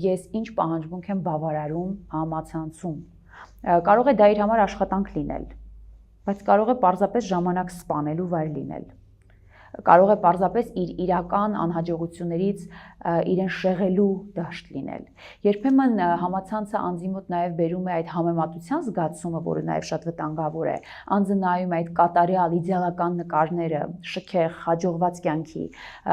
Ես ինչ պահանջմունք եմ բավարարում համացանցում։ Կարող է դա իր համար աշխատանք լինել, բայց կարող է պարզապես ժամանակ սպանելու վայր լինել։ Կարող է պարզապես իր իրական անհաջողություններից իրեն շեղելու դաշտ լինել։ Երբեմն համացանցը անձի մոտ նաև բերում է այդ համեմատության զգացումը, որը նաև շատ վտանգավոր է։ Անձը նայում է այդ կատարյալ իդեալական նկարները, շքեղ, հաջողված կյանքի,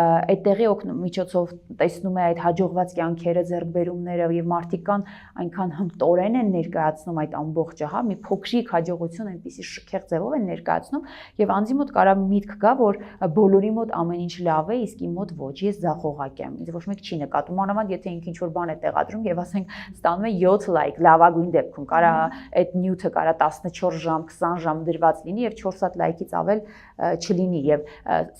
այդտեղի միջոցով տեսնում է այդ հաջողված կյանքերը, ձեռքբերումները, եւ մարդիկ կան այնքան հմտորեն են ներկայացնում այդ ամբողջը, հա, մի փոքրիկ հաջողություն այնպիսի շքեղ ձևով են ներկայացնում, եւ անձի մոտ կարա միտք գա, որ բոլորի մոտ ամեն ինչ լավ է, իսկ իմ մոտ ոչ, ես ձախողակ եմ։ Ինձ ոչ մեկ չի նկատում, մանավանդ եթե ինքը ինչ-որ բան է տեղադրում եւ ասենք ստանում է 7 լայք, լավագույն դեպքում կարա այդ նյութը կարա 14 ժամ, 20 ժամ դրված լինի եւ 4 հատ լայքից ավել չլինի եւ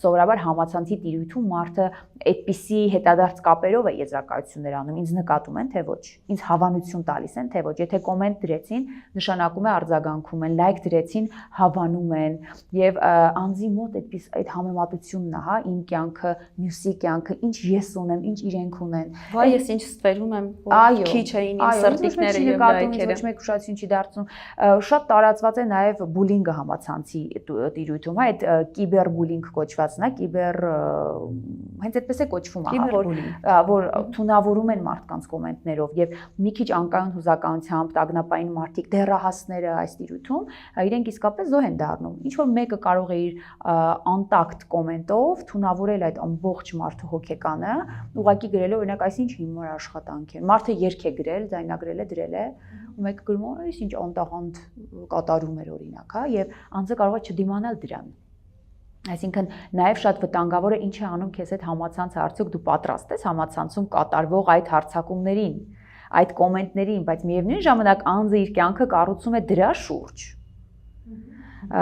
սովորաբար համացանցի տիրույթում մարդը այդպիսի հետադարձ կապերով է եզրակացություններ անում, ինձ նկատում են թե ոչ, ինձ հավանություն տալիս են թե ոչ, եթե կոմենտ դրեցին, նշանակում է արձագանքում են, լայք դրեցին, հավանում են եւ անձի մոտ այդ համեմատությունն է, հա, իմ կյանքը, մյուսի կյանքը, ինչ ես ունեմ, ինչ իրենք ունեն։ Վայ, ես ինչ ստվերում եմ, որ քիչ էին իմ սրտիկները եւ լայքերը։ Ոչ մեկ ուշադրություն չի դարձնում։ Շատ տարածված է նաեւ բուլինգը համացանցի տիրույթում, հա, այդ կիբերբուլինգ կոչվածն է, հենց այդպես է կոչվում, որ թունավորում են մարդկանց կոմենտներով եւ մի քիչ անկայուն հուզականությամբ տագնապային մարդիկ, դեռահասները այս տիրույթում իրենք իսկապես զոհ են դառնում։ Ինչ որ մեկը կարող է իր անտակտ կոմենտով թունավորել այդ ամբողջ մարդու հոգեկանը, ուղղակի գրելով օրինակ այսինչ հիմար աշխատանք է։ Մարդը երգ է գրել, ձայնագրել է, դրել է, ու մեկը գրում է, ինչ անտաղանդ կատարում էր օրինակ, հա, եւ անձը կարող է չդիմանալ դրան։ Այսինքն նաև շատ վտանգավոր է ինչ է անում քեզ այդ համացանցը, արդյոք դու պատրաստ ես համացանցում կատարվող այդ հարձակումներին, այդ կոմենտներին, բայց միևնույն ժամանակ անձը իր կյանքը կառուցում է դրա շուրջ։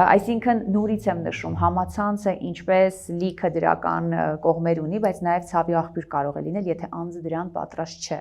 Այսինքն նորից եմ նշում, համացանցը ինչպես լիքը դրական կողմեր ունի, բայց նաև ցավի աղբյուր կարող է լինել, եթե անձը դրան պատրաստ չէ։